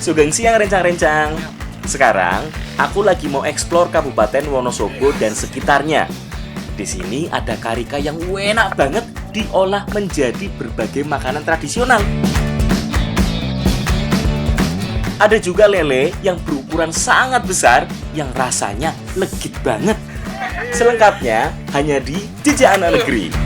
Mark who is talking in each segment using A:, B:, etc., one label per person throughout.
A: Sugeng siang rencang-rencang. Sekarang aku lagi mau eksplor Kabupaten Wonosobo dan sekitarnya. Di sini ada karika yang enak banget diolah menjadi berbagai makanan tradisional. Ada juga lele yang berukuran sangat besar yang rasanya legit banget. Selengkapnya hanya di Jejak Anak Negeri.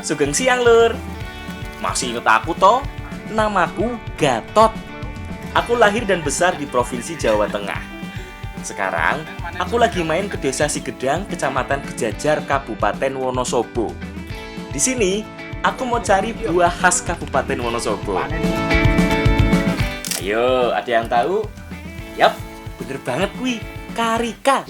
A: Sugeng siang lur. Masih inget aku toh? Namaku Gatot. Aku lahir dan besar di Provinsi Jawa Tengah. Sekarang aku lagi main ke Desa Sigedang, Kecamatan Gejajar, Kabupaten Wonosobo. Di sini aku mau cari buah khas Kabupaten Wonosobo. Ayo, ada yang tahu? Yap, bener banget kuy, karika.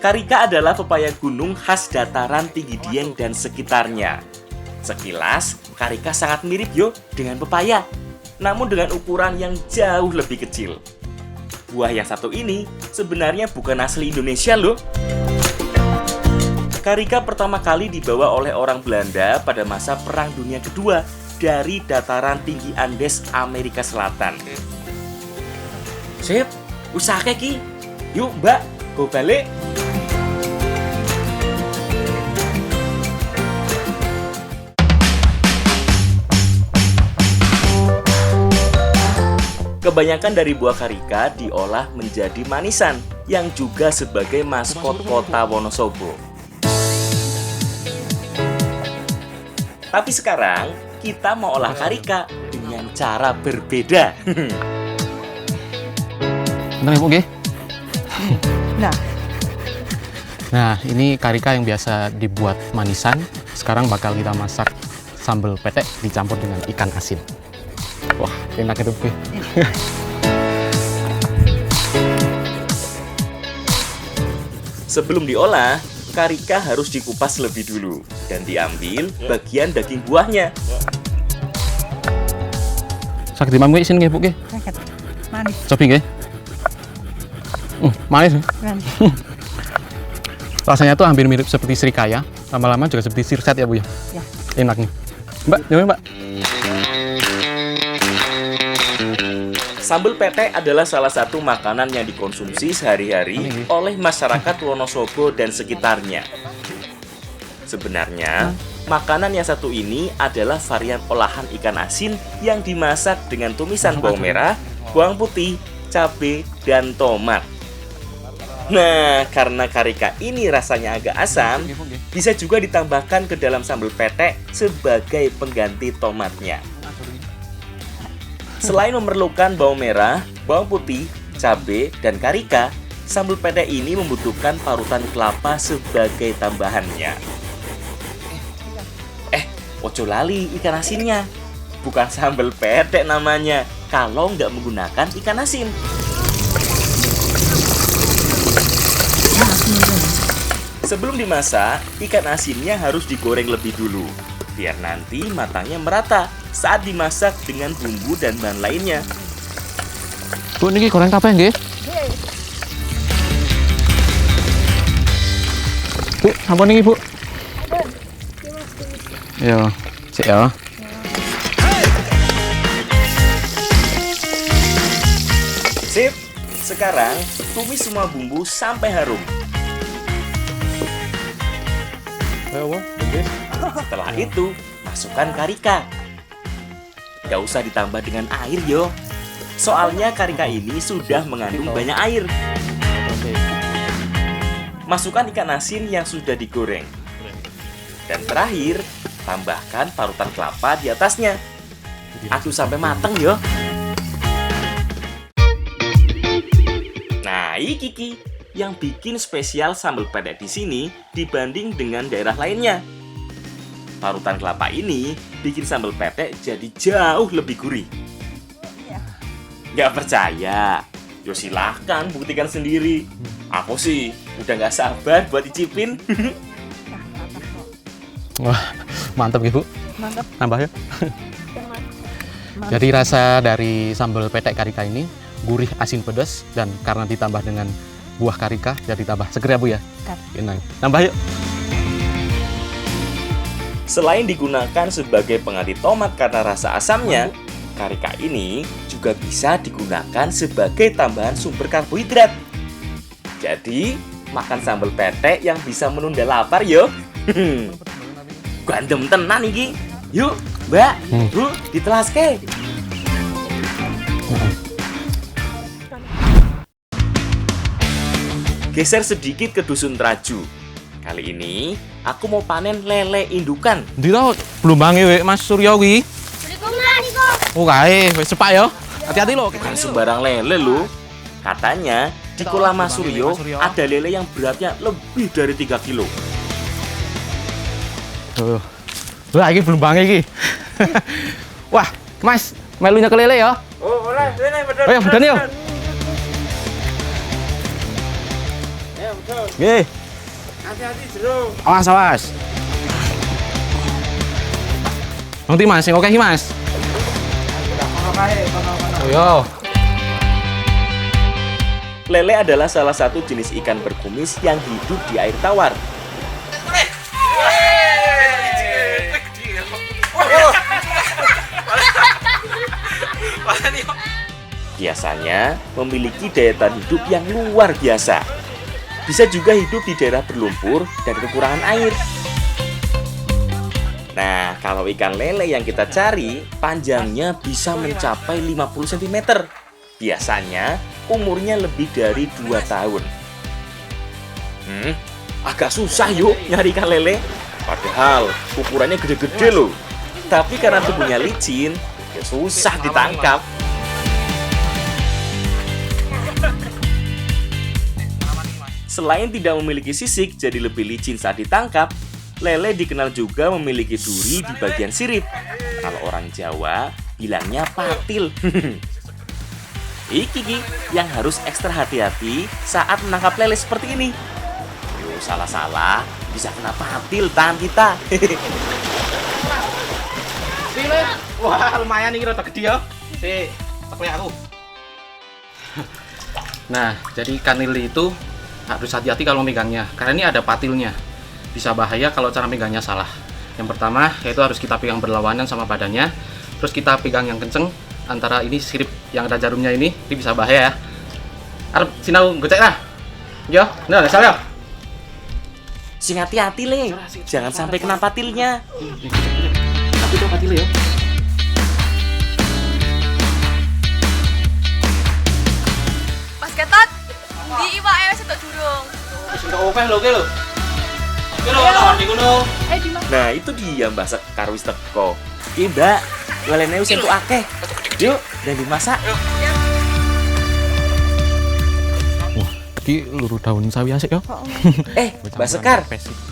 A: Karika adalah pepaya gunung khas dataran tinggi Dieng dan sekitarnya. Sekilas, karika sangat mirip yo dengan pepaya, namun dengan ukuran yang jauh lebih kecil. Buah yang satu ini sebenarnya bukan asli Indonesia loh. Karika pertama kali dibawa oleh orang Belanda pada masa Perang Dunia Kedua dari dataran tinggi Andes, Amerika Selatan. Sip, usaha ki. Yuk mbak, go balik. Kebanyakan dari buah karika diolah menjadi manisan yang juga sebagai maskot kota Wonosobo. Tapi sekarang kita mau olah karika dengan cara berbeda.
B: Bentar ya, Bu, nggih.
C: Nah, ini karika yang biasa dibuat manisan. Sekarang bakal kita masak sambal petek dicampur dengan ikan asin. Wah, enak itu, Bu.
A: Sebelum diolah, karika harus dikupas lebih dulu dan diambil bagian daging buahnya.
C: Sakit dimam nggih isin nggih, Bu, nggih.
D: Manis.
C: Cobi nggih. Manis. Rasanya tuh hampir mirip seperti srikaya, lama-lama juga seperti sirset ya, Bu ya.
D: Ya.
C: Enak nih. Mbak, coba Mbak.
A: Sambal petek adalah salah satu makanan yang dikonsumsi sehari-hari oleh masyarakat Wonosobo dan sekitarnya. Sebenarnya, makanan yang satu ini adalah varian olahan ikan asin yang dimasak dengan tumisan bawang merah, bawang putih, cabai, dan tomat. Nah, karena karika ini rasanya agak asam, bisa juga ditambahkan ke dalam sambal petek sebagai pengganti tomatnya. Selain memerlukan bawang merah, bawang putih, cabai, dan karika, sambal petek ini membutuhkan parutan kelapa sebagai tambahannya. Ojo lali ikan asinnya. Bukan sambal petek namanya, kalau nggak menggunakan ikan asin. Sebelum dimasak, ikan asinnya harus digoreng lebih dulu, biar nanti matangnya merata saat dimasak dengan bumbu dan bahan lainnya.
C: Bu, niki goreng kabeh nggih? Bu, sampun niki, Bu. Yo, cek ya.
A: Sip, sekarang tumis semua bumbu sampai harum. Setelah itu, masukkan karika. Gak usah ditambah dengan air yo. Soalnya karika ini sudah mengandung banyak air. Masukkan ikan asin yang sudah digoreng. Dan terakhir, tambahkan parutan kelapa di atasnya. Aduk sampai mateng yo. Nah, iki yang bikin spesial sambal petek di sini dibanding dengan daerah lainnya. Parutan kelapa ini bikin sambal pete jadi jauh lebih gurih. Nggak percaya? Yo silahkan buktikan sendiri. Aku sih udah nggak sabar buat icipin.
C: Wah, mantap Ibu.
B: Mantap.
C: Nambah ya. Jadi rasa dari sambal petek karika ini gurih, asin, pedas, dan karena ditambah dengan buah karika jadi tambah seger ya Bu ya. Enak. Nambah yuk.
A: Selain digunakan sebagai pengganti tomat karena rasa asamnya, karika ini juga bisa digunakan sebagai tambahan sumber karbohidrat. Jadi, makan sambal pete yang bisa menunda lapar yo. Gandem tenan iki. Yuk, Mbak, Bu, ditelaske. Geser sedikit ke dusun Traju. Kali ini aku mau panen lele indukan.
C: Ndi to blumbange wek Mas Suryo kuwi? Oh kae, wis cepak ya. Hati-hati lho.
A: Bukan sembarang lele lho. Katanya di kolam Mas Suryo ada lele yang beratnya lebih dari 3 kilo.
C: Wah, iki blumbange iki. Wah, Mas, melu nyekel lele ya?
D: Oh, boleh, sini betul.
C: Ayo, bedane yo.
D: Ya, betul.
C: Nggih.
D: Hati-hati jeruk.
C: Awas, awas. Nanti Mas, sing oke iki Mas. Oh yo.
A: Lele adalah salah satu jenis ikan berkumis yang hidup di air tawar. Biasanya memiliki daya tahan hidup yang luar biasa. Bisa juga hidup di daerah berlumpur dan kekurangan air. Nah, kalau ikan lele yang kita cari, panjangnya bisa mencapai 50 cm. Biasanya umurnya lebih dari 2 tahun. Agak susah yuk nyari ikan lele. Padahal ukurannya gede-gede loh. Tapi karena tubuhnya licin, ya susah ditangkap. Selain tidak memiliki sisik jadi lebih licin saat ditangkap, lele dikenal juga memiliki duri di bagian sirip. Kalau orang Jawa bilangnya patil. Iki yang harus ekstra hati-hati saat menangkap lele seperti ini. Yo, salah-salah bisa kena patil tangan kita.
C: Wah, lumayan iki rada gede ya. Si, tekle aku. Nah, jadi ikan lele itu harus hati-hati kalau megangnya, karena ini ada patilnya. Bisa bahaya kalau cara megangnya salah. Yang pertama, yaitu harus kita pegang berlawanan sama badannya. Terus kita pegang yang kenceng, antara ini sirip yang ada jarumnya ini bisa bahaya ya. Arep sinau gocek lah. Yo, nah, salah.
A: Sing hati-hati le, jangan sampai kena patilnya.
C: Tapi itu patil ya.
B: Mas Gatot, di iwak wis entuk durung.
C: Wis entuk oke lho ki lho. Ki lho lawan di gunung.
A: Nah, itu dia Mbak Sekar wis teko. Ki, Mbak, lelene wis entuk akeh. Yuk, dan dimasak.
C: Wah, iki luru daun sawi asik ya.
A: Mbak Sekar,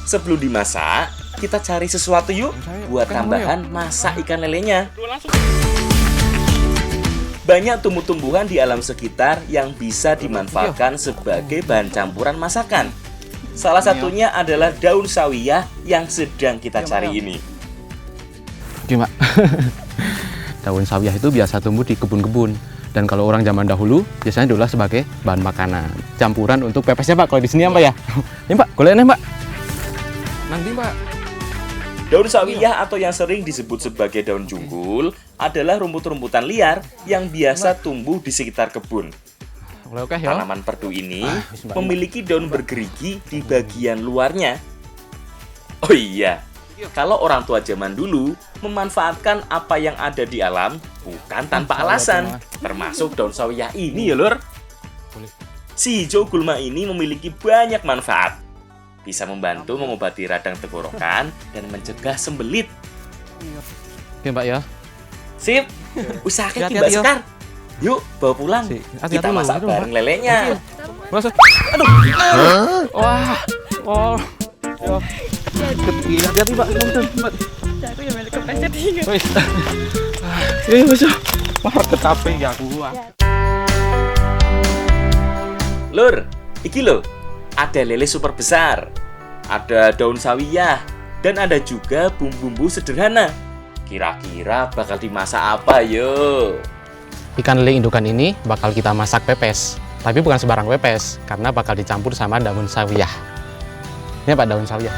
A: sebelum dimasak, kita cari sesuatu yuk buat tambahan masak ikan lelenya. Banyak tumbuh-tumbuhan di alam sekitar yang bisa dimanfaatkan sebagai bahan campuran masakan. Salah satunya adalah daun sawiyah yang sedang kita cari ini.
C: Oke, Mbak. Daun sawiyah itu biasa tumbuh di kebun-kebun. Dan kalau orang zaman dahulu biasanya diolah sebagai bahan makanan. Campuran untuk pepesnya, Pak. Kalau di sini apa ya? Ini, Pak. Goleknya, Mbak. Nanti, Mbak.
A: Daun sawiyah atau yang sering disebut sebagai daun junggul adalah rumput-rumputan liar yang biasa tumbuh di sekitar kebun.
C: Oke, ya.
A: Tanaman perdu ini memiliki daun bergerigi di bagian luarnya. Oh iya, kalau orang tua zaman dulu memanfaatkan apa yang ada di alam bukan tanpa alasan, termasuk daun sawiyah ini ya lur. Si hijau gulma ini memiliki banyak manfaat. Bisa membantu mengobati radang tenggorokan dan mencegah sembelit.
C: Oke, Mbak ya.
A: Sip, usahakan
C: Hati-hati,
A: Mbak
C: yo.
A: Sekar. Yuk, bawa pulang.
C: Hati-hati
A: Kita
C: dulu,
A: masak
C: itu, Mbak.
A: bareng lelenya.
C: Aduh. Wah. Oh. Yo. Hati-hati Pak, punten Pak.
B: Aku yang milik kepleset ingat.
C: Wis. Wis. Wah, kecape ya aku.
A: Lur, iki lho, ada lele super besar, ada daun sawiyah, dan ada juga bumbu-bumbu sederhana. Kira-kira bakal dimasak apa yo?
C: Ikan lele indukan ini bakal kita masak pepes. Tapi bukan sembarang pepes, karena bakal dicampur sama daun sawiyah. Ini Pak, daun sawiyah.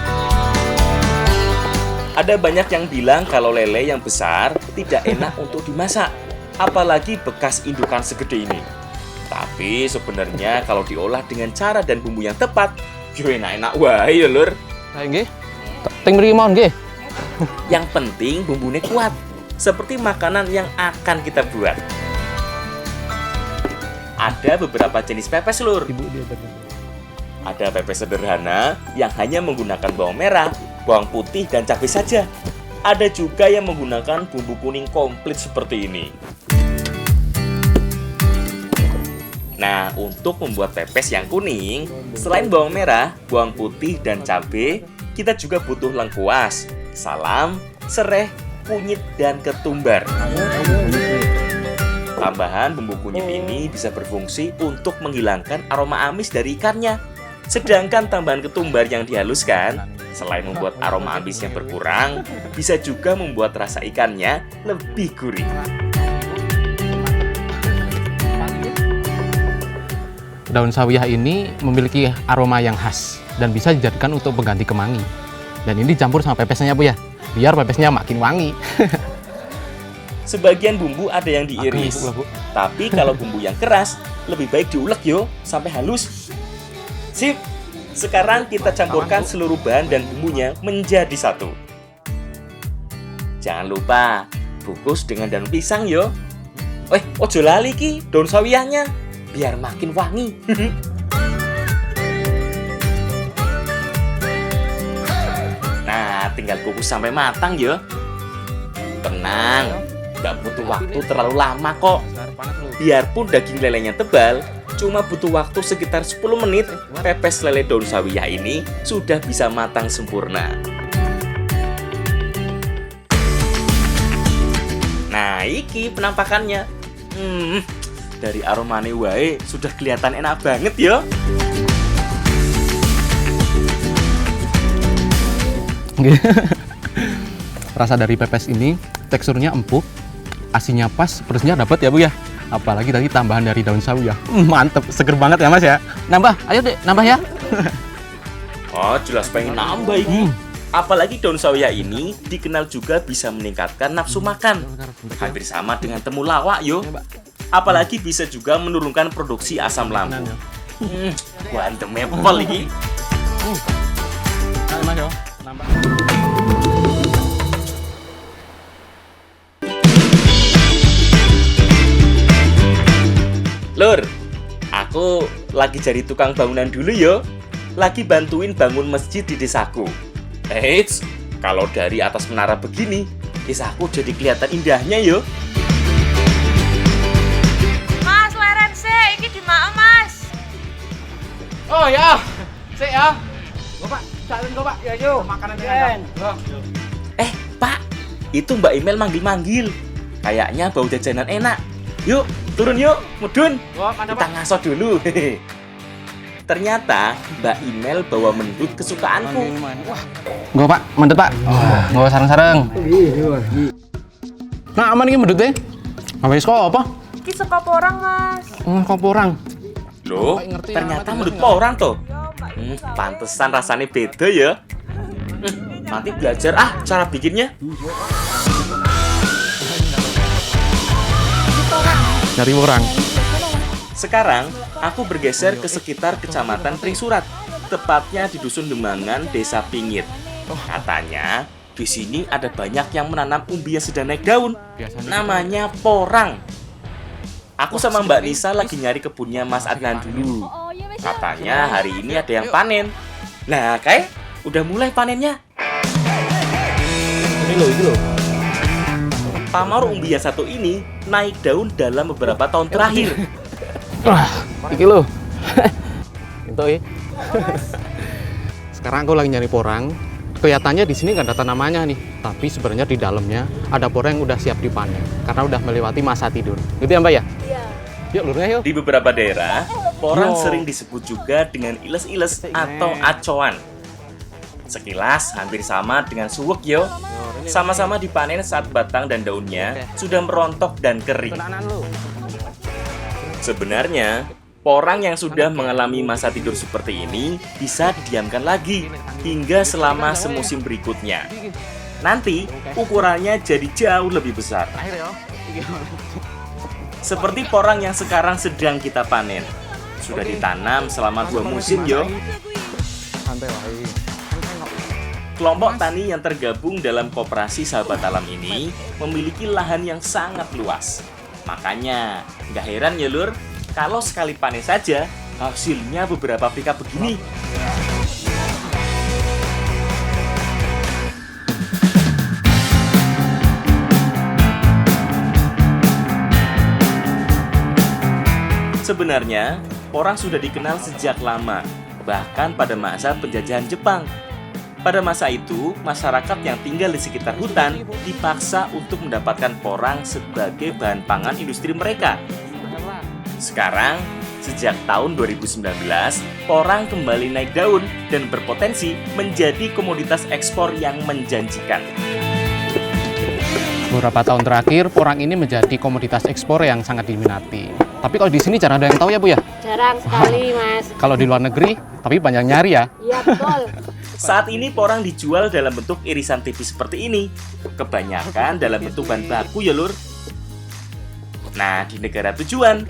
A: Ada banyak yang bilang kalau lele yang besar tidak enak untuk dimasak, apalagi bekas indukan segede ini. Tapi sebenarnya kalau diolah dengan cara dan bumbu yang tepat, yo enak-enak wae ya lur.
C: Ayo nggih. Ting mriki mawon nggih.
A: Yang penting bumbunya kuat, seperti makanan yang akan kita buat. Ada beberapa jenis pepes lur. Ada pepes sederhana yang hanya menggunakan bawang merah, bawang putih, dan cabai saja. Ada juga yang menggunakan bumbu kuning komplit seperti ini. Nah, untuk membuat pepes yang kuning, selain bawang merah, bawang putih, dan cabai, kita juga butuh lengkuas, salam, sereh, kunyit, dan ketumbar. Tambahan bumbu kunyit ini bisa berfungsi untuk menghilangkan aroma amis dari ikannya. Sedangkan tambahan ketumbar yang dihaluskan, selain membuat aroma amisnya berkurang, bisa juga membuat rasa ikannya lebih gurih.
C: Daun sawiyah ini memiliki aroma yang khas dan bisa dijadikan untuk pengganti kemangi. Dan ini dicampur sama pepesnya Bu ya, biar pepesnya makin wangi.
A: Sebagian bumbu ada yang diiris, tapi kalau bumbu yang keras, lebih baik diulek yo, sampai halus. Sip, sekarang kita campurkan seluruh bahan dan bumbunya menjadi satu. Jangan lupa, bungkus dengan daun pisang yo. Ojo lali ki, daun sawiyahnya, biar makin wangi. Nah, tinggal kukus sampai matang yo. Tenang, nggak butuh waktu terlalu lama kok. Biarpun daging lelenya tebal, cuma butuh waktu sekitar 10 menit, pepes lele daun sawiyah ini sudah bisa matang sempurna. Nah, iki penampakannya. Dari aromane wae sudah kelihatan enak banget yo.
C: Rasa dari pepes ini teksturnya empuk, asinnya pas, pedasnya dapat ya Bu ya. Apalagi tadi tambahan dari daun sawiyah. Mantep, seger banget ya Mas ya. Nambah, ayo Dek, nambah ya.
A: Oh, jelas pengen nambah ini. Apalagi daun sawiyah ini dikenal juga bisa meningkatkan nafsu makan. Hampir sama dengan temulawak yo. Apalagi bisa juga menurunkan produksi asam lambung. Mantep mepol ini.
C: Mas yo, nambah.
A: Lur, aku lagi jadi tukang bangunan dulu yo. Lagi bantuin bangun masjid di desaku. Eits, kalau dari atas menara begini, desaku jadi kelihatan indahnya yo.
B: Mas, leren sih, ini di mana Mas?
C: Oh ya, sik ya. Pak, salin Pak. Ya yuk, makanan
D: Ren.
A: Pak, itu Mbak Imel manggil-manggil. Kayaknya bau jajanan enak. Yuk, turun yuk, mudun. Kita ngaso dulu. Ternyata Mbak Imel bawa mendut kesukaanku.
C: Nggak Pak, mendet Pak. Nggak sareng-sareng. Nah, aman ini mendet deh. Habis kok apa?
B: Ini suka porang Mas.
C: Kok porang.
A: Loh, ternyata mendut porang toh. Pantesan rasanya beda ya. Nanti belajar cara bikinnya.
C: Dari orang.
A: Sekarang, aku bergeser ke sekitar Kecamatan Pringsurat, tepatnya di Dusun Demangan, Desa Pingit. Katanya, di sini ada banyak yang menanam umbi yang sedang naik daun. Namanya porang. Aku sama Mbak Nisa lagi nyari kebunnya Mas Adnan dulu. Katanya hari ini ada yang panen. Nah, kayak udah mulai panennya. Ini loh. Pamor umbi yang satu ini naik daun dalam beberapa tahun terakhir.
C: Wah, iki lho. Itu ya. Sekarang aku lagi nyari porang Kelihatannya di sini nggak ada tanamannya nih, tapi sebenarnya di dalamnya ada porang yang udah siap dipanen karena udah melewati masa tidur. Gitu ya Mbak ya?
B: Iya.
C: Yuk lurnya yuk.
A: Di beberapa daerah, porang
C: Yo.
A: sering disebut juga dengan iles-iles atau acoan. Sekilas hampir sama dengan suwek yo. Sama-sama dipanen saat batang dan daunnya sudah merontok dan kering.
C: Tenanan lu.
A: Sebenarnya, porang yang sudah mengalami masa tidur seperti ini bisa didiamkan lagi hingga selama semusim berikutnya. Nanti ukurannya jadi jauh lebih besar.
C: Akhir ya.
A: Seperti porang yang sekarang sedang kita panen. Sudah ditanam selama 2 musim yo.
C: Santai wae.
A: Kelompok tani yang tergabung dalam koperasi Sahabat Alam ini memiliki lahan yang sangat luas. Makanya, nggak heran ya lur, kalau sekali panen saja, hasilnya beberapa pika begini. Sebenarnya, porang sudah dikenal sejak lama, bahkan pada masa penjajahan Jepang. Pada masa itu, masyarakat yang tinggal di sekitar hutan dipaksa untuk mendapatkan porang sebagai bahan pangan industri mereka. Sekarang, sejak tahun 2019, porang kembali naik daun dan berpotensi menjadi komoditas ekspor yang menjanjikan.
C: Beberapa tahun terakhir, porang ini menjadi komoditas ekspor yang sangat diminati. Tapi kalau di sini jarang ada yang tahu ya Bu ya?
E: Jarang sekali, Mas.
C: Kalau di luar negeri, tapi banyak nyari ya.
E: Iya, betul.
A: Saat ini porang dijual dalam bentuk irisan tipis seperti ini. Kebanyakan dalam bentuk bahan baku ya lur. Nah, di negara tujuan,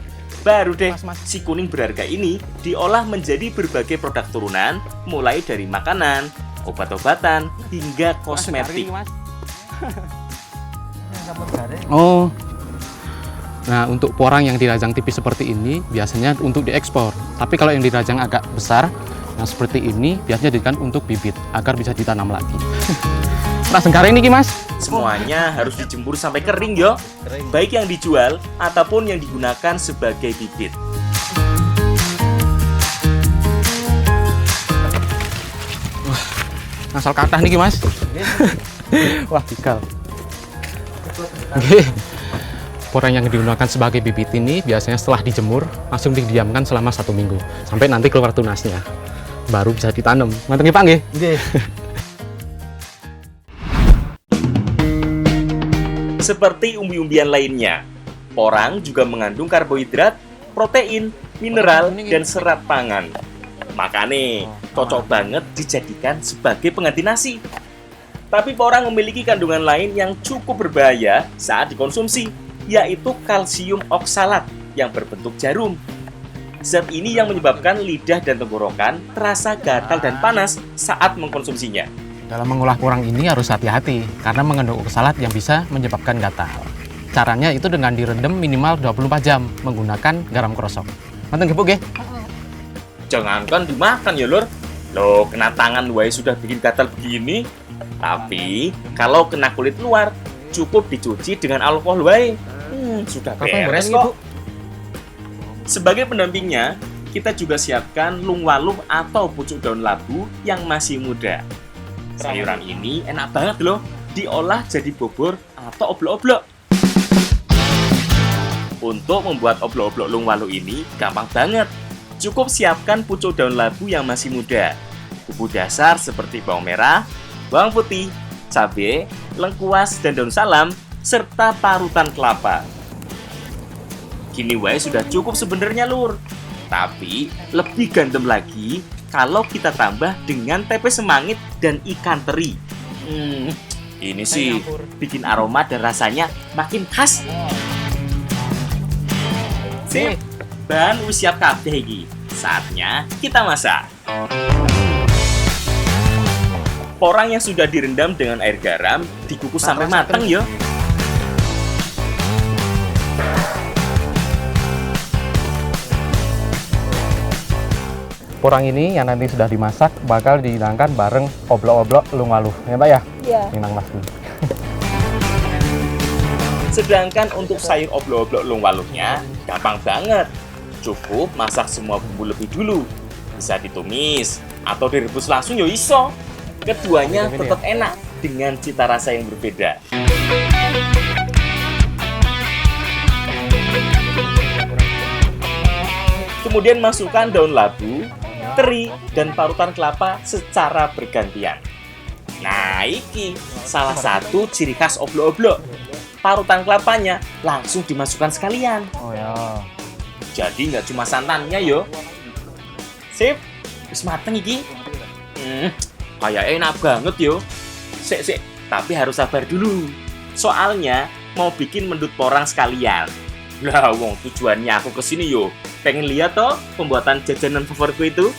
A: baru deh si kuning berharga ini diolah menjadi berbagai produk turunan, mulai dari makanan, obat-obatan, hingga kosmetik.
C: Oh. Nah, untuk porang yang dirajang tipis seperti ini biasanya untuk diekspor. Tapi kalau yang dirajang agak besar, yang seperti ini biasanya dijadikan untuk bibit agar bisa ditanam lagi. Nah, sekarang ini Mas.
A: Semuanya harus dijemur sampai kering yo, baik yang dijual ataupun yang digunakan sebagai bibit.
C: Asal kathah niki Mas. Wah, tikal. Oke. Porang yang digunakan sebagai bibit ini biasanya setelah dijemur langsung didiamkan selama 1 minggu sampai nanti keluar tunasnya, baru bisa ditanam. Manteng nggih Pak nggih? Nggih.
A: Seperti umbi-umbian lainnya, porang juga mengandung karbohidrat, protein, mineral, dan serat pangan. Makanya cocok banget dijadikan sebagai pengganti nasi. Tapi porang memiliki kandungan lain yang cukup berbahaya saat dikonsumsi, yaitu kalsium oksalat yang berbentuk jarum. Zat ini yang menyebabkan lidah dan tenggorokan terasa gatal dan panas saat mengkonsumsinya.
C: Dalam mengolah porang ini harus hati-hati karena mengandung oksalat yang bisa menyebabkan gatal. Caranya itu dengan direndam minimal 24 jam menggunakan garam krosok. Manteng nggih Bu nggih?
A: Jangankan dimakan ya lur. Loh, kena tangan wae sudah bikin gatal begini. Tapi kalau kena kulit luar, cukup dicuci dengan alkohol wae. Sudah beres kok. Sebagai pendampingnya, kita juga siapkan lungwaluh atau pucuk daun labu yang masih muda. Sayuran ini enak banget loh, diolah jadi bubur atau oblok-oblok. Untuk membuat oblok-oblok lungwaluh ini gampang banget. Cukup siapkan pucuk daun labu yang masih muda, bumbu dasar seperti bawang merah, bawang putih, cabai, lengkuas, dan daun salam, serta parutan kelapa. Gini wae sudah cukup sebenarnya lur. Tapi lebih gandem lagi kalau kita tambah dengan tempe semangit dan ikan teri. Ini sih bikin aroma dan rasanya makin khas. Sip, bahan wis siap kabeh iki. Saatnya kita masak. Porang yang sudah direndam dengan air garam dikukus sampai matang ya.
C: Porang ini yang nanti sudah dimasak bakal dihidangkan bareng oblok-oblok lungwaluh. Ya Mbak ya?
E: Iya.
C: Minang Mas.
A: Sedangkan untuk sayur oblok-oblok lungwaluhnya gampang banget. Cukup masak semua bumbu lebih dulu. Bisa ditumis atau direbus langsung ya iso. Keduanya tetap enak dengan cita rasa yang berbeda. Kemudian masukkan daun labu, teri, dan parutan kelapa secara bergantian. Nah, iki salah satu ciri khas oblok-oblok. Parutan kelapanya langsung dimasukkan sekalian.
D: Oh ya.
A: Jadi nggak cuma santannya yo. Sip, wis mateng iki. Kayak enak banget yo. Sik, tapi harus sabar dulu. Soalnya mau bikin mendut porang sekalian. Lah, wong tujuannya aku kesini yo. Pengen lihat toh pembuatan jajanan favoritku itu.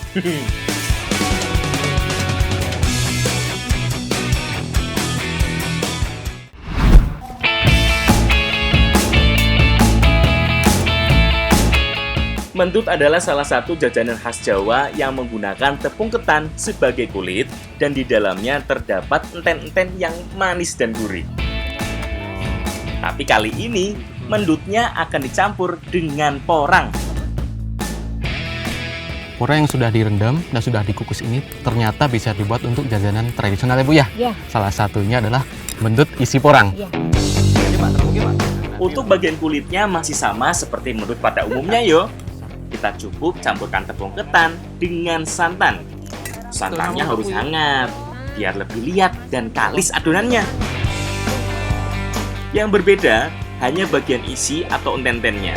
A: Mendut adalah salah satu jajanan khas Jawa yang menggunakan tepung ketan sebagai kulit dan di dalamnya terdapat enten-enten yang manis dan gurih. Tapi kali ini mendutnya akan dicampur dengan porang.
C: Porang yang sudah direndam dan sudah dikukus ini ternyata bisa dibuat untuk jajanan tradisional ya Bu ya?
E: Iya.
C: Salah satunya adalah mendut isi porang.
E: Iya.
A: Untuk bagian kulitnya masih sama seperti mendut pada umumnya yo. Kita cukup campurkan tepung ketan dengan santan. Santannya harus hangat, biar lebih liat dan kalis adonannya. Yang berbeda hanya bagian isi atau enten-entennya.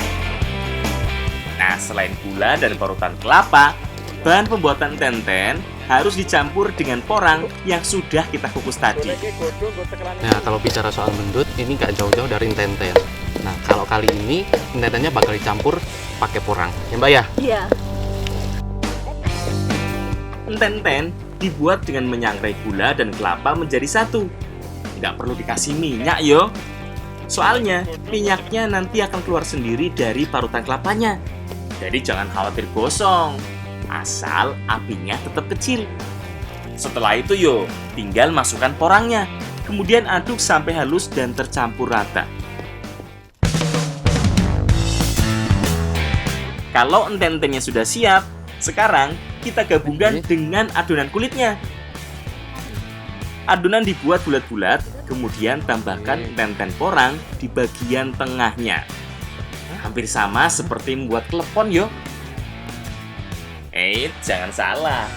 A: Nah, selain gula dan parutan kelapa, bahan pembuatan enten-enten harus dicampur dengan porang yang sudah kita kukus tadi.
C: Nah, kalau bicara soal mendut, ini nggak jauh-jauh dari enten-enten. Nah, kalau kali ini enten-entennya bakal dicampur pakai porang, ya Mbak ya?
B: Iya.
A: Enten-enten dibuat dengan menyangrai gula dan kelapa menjadi satu. Nggak perlu dikasih minyak yo. Soalnya minyaknya nanti akan keluar sendiri dari parutan kelapanya. Jadi jangan khawatir gosong, asal apinya tetap kecil. Setelah itu yo, tinggal masukkan porangnya. Kemudian aduk sampai halus dan tercampur rata. Kalau enten-entennya sudah siap, sekarang kita gabungkan dengan adonan kulitnya. Adonan dibuat bulat-bulat, kemudian tambahkan enten-enten porang di bagian tengahnya. Hampir sama seperti membuat klepon yo. Jangan salah.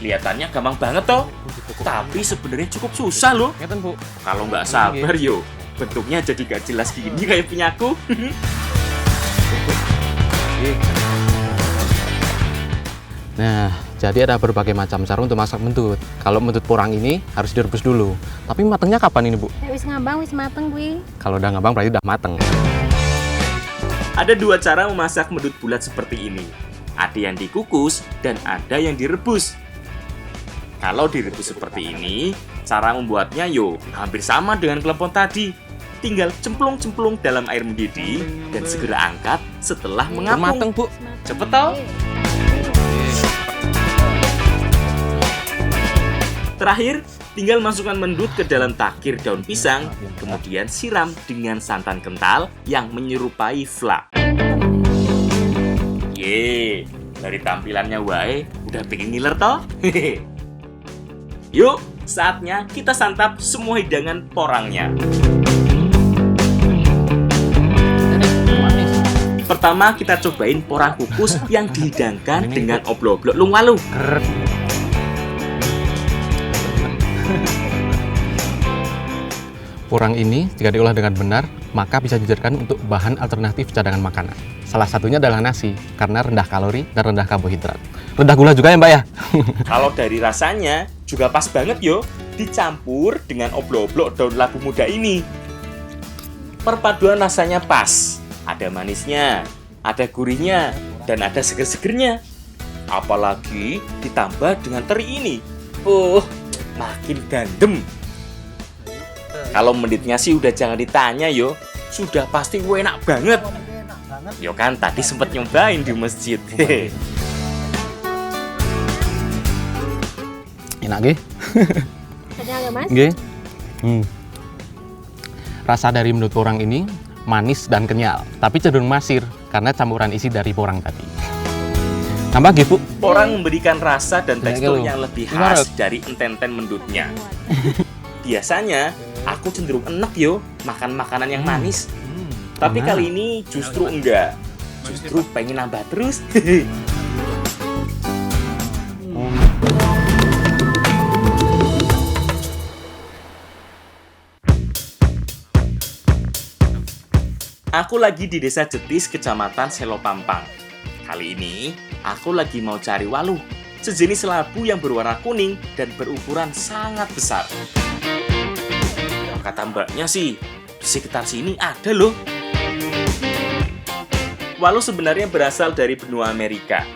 A: Kelihatannya gampang banget toh. Tapi sebenarnya cukup susah loh. Kalau nggak sabar yo, bentuknya jadi gak jelas gini kayak punyaku.
C: Nah, jadi ada berbagai macam cara untuk masak mendut. Kalau mendut porang ini harus direbus dulu. Tapi matangnya kapan ini Bu?
E: Wis ngambang, wis mateng kuwi.
C: Kalau udah ngambang berarti udah mateng.
A: Ada dua cara memasak mendut bulat seperti ini. Ada yang dikukus dan ada yang direbus. Kalau direbus seperti ini, cara membuatnya yo hampir sama dengan klepon tadi. Tinggal cemplung-cemplung dalam air mendidih dan segera angkat setelah mengapung.
C: Mateng Bu.
A: Cepet tau? Terakhir, tinggal masukkan mendut ke dalam takir daun pisang, kemudian siram dengan santan kental yang menyerupai fla. Yeay, dari tampilannya wae udah bikin ngiler toh? Yuk, saatnya kita santap semua hidangan porangnya. Pertama kita cobain porang kukus yang dihidangkan dengan oblok-oblok lungwalu.
C: Porang ini jika diolah dengan benar, maka bisa dijadikan untuk bahan alternatif cadangan makanan. Salah satunya adalah nasi, karena rendah kalori dan rendah karbohidrat. Rendah gula juga ya Mbak ya?
A: Kalau dari rasanya juga pas banget yo, dicampur dengan oblok-oblok daun labu muda ini. Perpaduan rasanya pas, ada manisnya, ada gurihnya, dan ada seger-segernya. Apalagi ditambah dengan teri ini. Makin gandem. Kalau menditnya sih udah jangan ditanya yo, sudah pasti enak banget. Yo kan tadi sempet nyobain di masjid.
C: Enak nggih?
E: Ada nggak Mas?
C: Nggih. Rasa dari mendut porang ini manis dan kenyal, tapi cenderung masir karena campuran isi dari porang tadi. Nambah nggih, Bu.
A: Orang memberikan rasa dan
C: Kayak
A: tekstur
C: gitu.
A: yang lebih
C: Gimana?
A: khas dari enten-enten mendutnya. Biasanya aku cenderung enek yo makan makanan yang manis. Tapi
C: Nah.
A: kali ini justru enggak. Justru pengen nambah terus. Aku lagi di Desa Jetis, Kecamatan Selopampang. Kali ini, aku lagi mau cari waluh, sejenis labu yang berwarna kuning dan berukuran sangat besar. Kata mbaknya sih, di sekitar sini ada loh. Waluh sebenarnya berasal dari benua Amerika.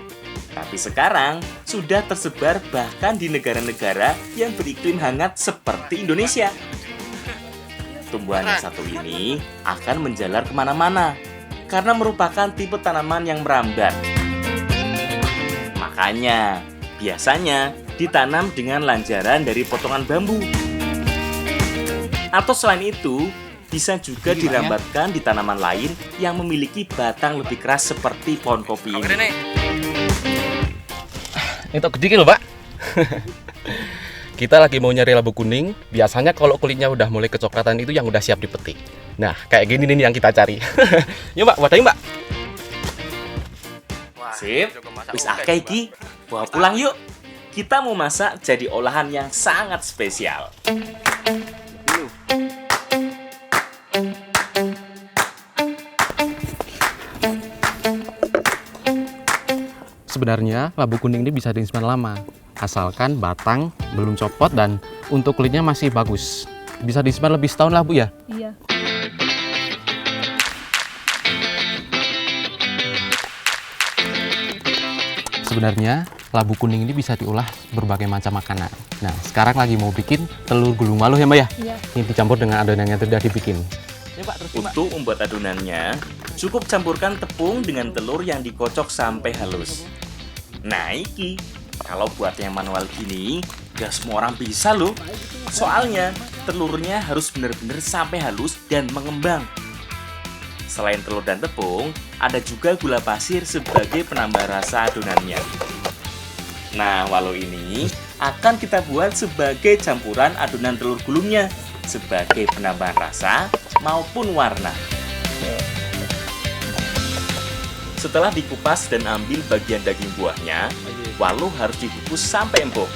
A: Tapi sekarang sudah tersebar bahkan di negara-negara yang beriklim hangat seperti Indonesia. Tumbuhan yang satu ini akan menjalar kemana-mana karena merupakan tipe tanaman yang merambat. Makanya, biasanya ditanam dengan lanjaran dari potongan bambu. Atau selain itu, bisa juga dirambatkan di tanaman lain yang memiliki batang lebih keras seperti pohon kopi ini.
C: Itu gede loh, Pak. Kita lagi mau nyari labu kuning. Biasanya kalau kulitnya udah mulai kecoklatan itu yang udah siap dipetik. Nah, kayak gini nih yang kita cari. Yuk, Mbak, wadahin, Mbak.
A: Sip, wis akeh iki. Bawa pulang yuk. Kita mau masak jadi olahan yang sangat spesial.
C: Sebenarnya labu kuning ini bisa disimpan lama, asalkan batang belum copot dan untuk kulitnya masih bagus. Bisa disimpan lebih setahun lah, Bu ya.
B: Iya.
C: Sebenarnya labu kuning ini bisa diolah berbagai macam makanan. Nah, sekarang lagi mau bikin telur gulung waluh ya, Mbak ya.
E: Iya.
C: Ini dicampur dengan adonan yang sudah dibikin.
A: Untuk membuat adonannya, cukup campurkan tepung dengan telur yang dikocok sampai halus. Nah, iki kalau buat yang manual gini, gak semua orang bisa loh. Soalnya, telurnya harus benar-benar sampai halus dan mengembang. Selain telur dan tepung, ada juga gula pasir sebagai penambah rasa adonannya. Nah, walau ini akan kita buat sebagai campuran adonan telur gulungnya sebagai penambahan rasa maupun warna. Setelah dikupas dan ambil bagian daging buahnya, waluh harus dikukus sampai empuk.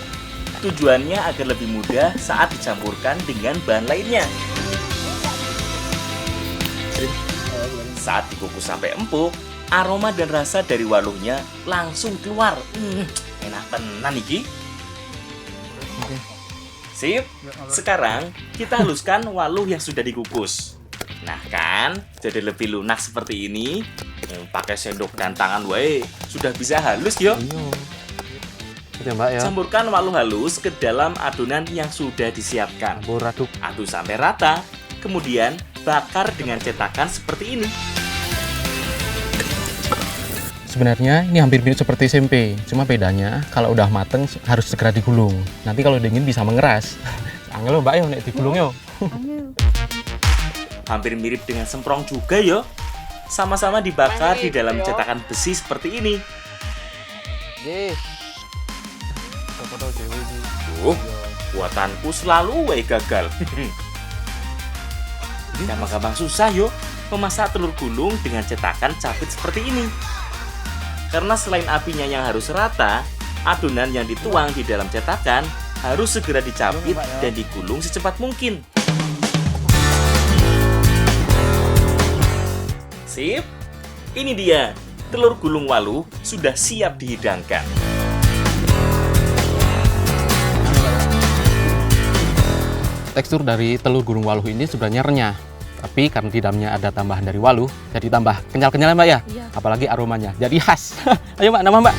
A: Tujuannya agar lebih mudah saat dicampurkan dengan bahan lainnya. Saat dikukus sampai empuk, aroma dan rasa dari waluhnya langsung keluar. Enak tenan iki. Sip. Sekarang kita haluskan waluh yang sudah dikukus. Nah kan, jadi lebih lunak seperti ini. Pakai sendok dan tangan wae sudah bisa halus yo.
C: Gitu ya, Mbak ya.
A: Campurkan waluh halus ke dalam adonan yang sudah disiapkan.
C: Campur aduk.
A: Aduk sampai rata, kemudian bakar dengan cetakan seperti ini.
C: Sebenarnya ini hampir mirip seperti tempe, cuma bedanya kalau udah mateng harus segera digulung. Nanti kalau dingin bisa mengeras. Angel loh, Mbak ya, nek digulung yo.
A: Hampir mirip dengan semprong juga yo. Sama-sama dibakar di dalam cetakan besi seperti ini. Buatanku selalu wae gagal. Gampang-gampang susah yo memasak telur gulung dengan cetakan capit seperti ini. Karena selain apinya yang harus rata, adonan yang dituang di dalam cetakan harus segera dicapit dan digulung secepat mungkin. Sip, ini dia, telur gulung waluh sudah siap dihidangkan.
C: Tekstur dari telur gulung waluh ini sebenarnya renyah. Tapi karena di dalamnya ada tambahan dari waluh, jadi tambah kenyal-kenyal, Mbak ya.
B: Iya.
C: Apalagi aromanya, jadi khas. Ayo, Mbak, nama Mbak.